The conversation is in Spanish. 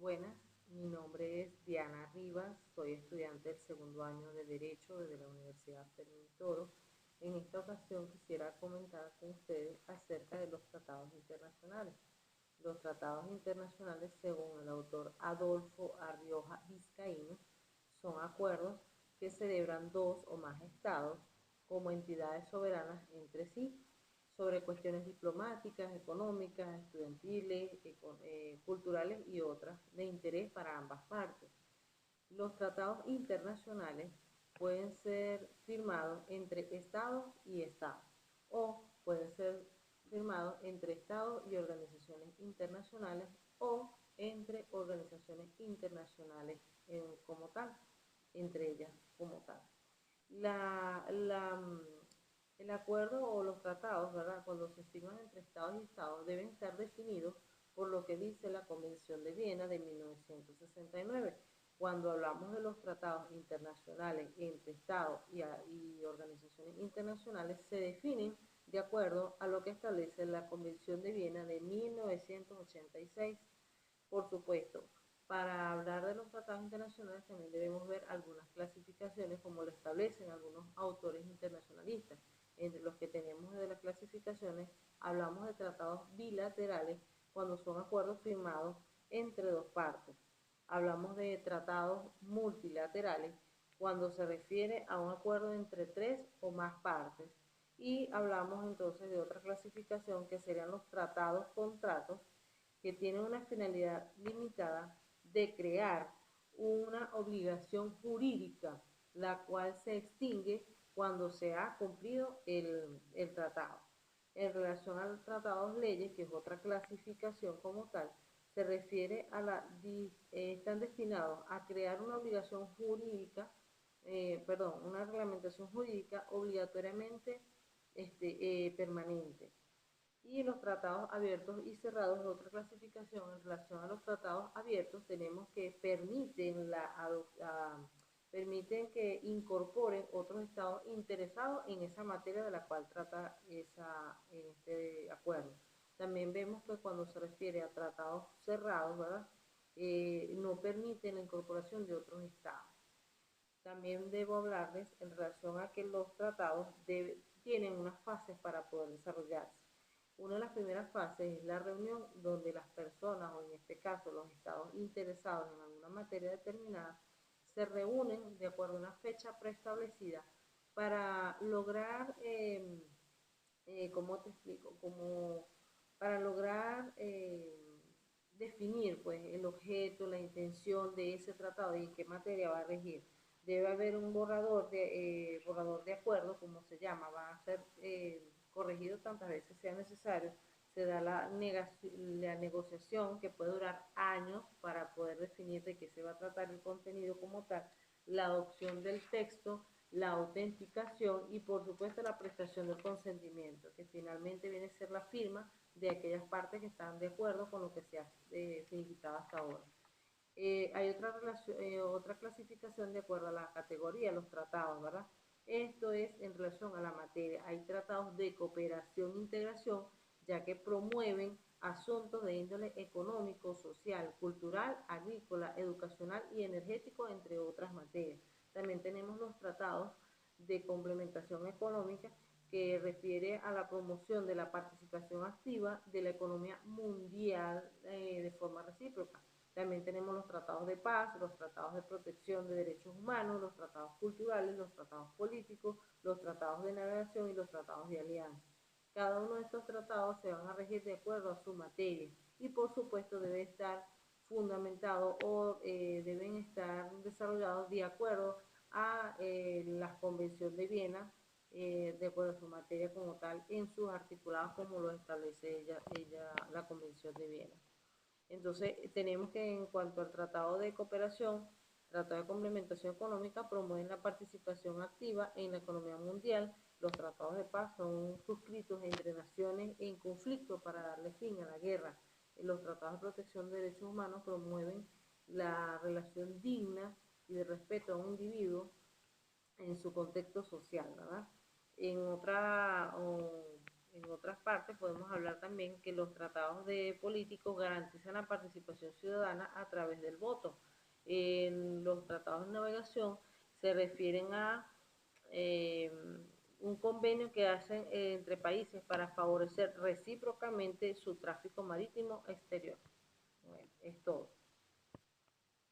Buenas, mi nombre es Diana Rivas, soy estudiante del segundo año de Derecho desde la Universidad Fermín Toro. En esta ocasión quisiera comentar con ustedes acerca de los tratados internacionales. Los tratados internacionales, según el autor Adolfo Arrioja Vizcaíno, son acuerdos que celebran dos o más estados como entidades soberanas entre sí sobre cuestiones diplomáticas, económicas, estudiantiles, culturales y otras de interés para ambas partes. Los tratados internacionales pueden ser firmados entre estados y estados o pueden ser firmados entre estados y organizaciones internacionales o entre organizaciones internacionales como tal, entre ellas como tal. La, la, el acuerdo o los tratados, ¿verdad? Cuando se firman entre estados y estados, deben estar definidos por lo que dice la Convención de Viena de 1969. Cuando hablamos de los tratados internacionales entre estados y organizaciones internacionales, se definen de acuerdo a lo que establece la Convención de Viena de 1986. Por supuesto, para hablar de los tratados internacionales también debemos ver algunas clasificaciones como lo establecen algunos autores internacionalistas. Entre los que tenemos de las clasificaciones hablamos de tratados bilaterales cuando son acuerdos firmados entre dos partes. Hablamos de tratados multilaterales cuando se refiere a un acuerdo entre tres o más partes. Y hablamos entonces de otra clasificación que serían los tratados contratos que tienen una finalidad limitada de crear una obligación jurídica, la cual se extingue cuando se ha cumplido el tratado. En relación al tratado de leyes, que es otra clasificación como tal, se refiere a están destinados a crear una obligación jurídica, una reglamentación jurídica obligatoriamente permanente. Y los tratados abiertos y cerrados es otra clasificación. En relación a los tratados abiertos, tenemos que permiten que incorporen otros estados interesados en esa materia de la cual trata este acuerdo. También vemos que cuando se refiere a tratados cerrados, ¿verdad? No permiten la incorporación de otros estados. También debo hablarles en relación a que los tratados tienen unas fases para poder desarrollarse. Una de las primeras fases es la reunión donde las personas, o en este caso los estados interesados en alguna materia determinada, se reúnen de acuerdo a una fecha preestablecida para lograr, ¿cómo te explico? Como para lograr definir pues, el objeto, la intención de ese tratado y en qué materia va a regir. Debe haber un borrador de acuerdo, como se llama, va a ser corregido tantas veces sea necesario. Se da la negociación que puede durar años para poder definir de qué se va a tratar el contenido como tal, la adopción del texto, la autenticación y por supuesto la prestación del consentimiento, que finalmente viene a ser la firma de aquellas partes que están de acuerdo con lo que se ha finiquitado hasta ahora. Hay otra clasificación de acuerdo a la categoría, los tratados, ¿verdad? Esto es en relación a la materia. Hay tratados de cooperación e integración, ya que promueven asuntos de índole económico, social, cultural, agrícola, educacional y energético, entre otras materias. También tenemos los tratados de complementación económica, que refiere a la promoción de la participación activa de la economía mundial de forma recíproca. También tenemos los tratados de paz, los tratados de protección de derechos humanos, los tratados culturales, los tratados políticos, los tratados de navegación y los tratados de alianza. Cada uno de estos tratados se van a regir de acuerdo a su materia y por supuesto debe estar fundamentado o deben estar desarrollados de acuerdo a la Convención de Viena, de acuerdo a su materia como tal, en sus articulados como lo establece la Convención de Viena. Entonces, tenemos que en cuanto al tratado de cooperación, tratado de complementación económica, promueven la participación activa en la economía mundial. Los tratados de paz son suscritos entre naciones en conflicto para darle fin a la guerra. Los tratados de protección de derechos humanos promueven la relación digna y de respeto a un individuo en su contexto social, ¿verdad? En En otras partes podemos hablar también que los tratados de políticos garantizan la participación ciudadana a través del voto. En los tratados de navegación se refieren a eh, un convenio que hacen entre países para favorecer recíprocamente su tráfico marítimo exterior. Bueno, es todo.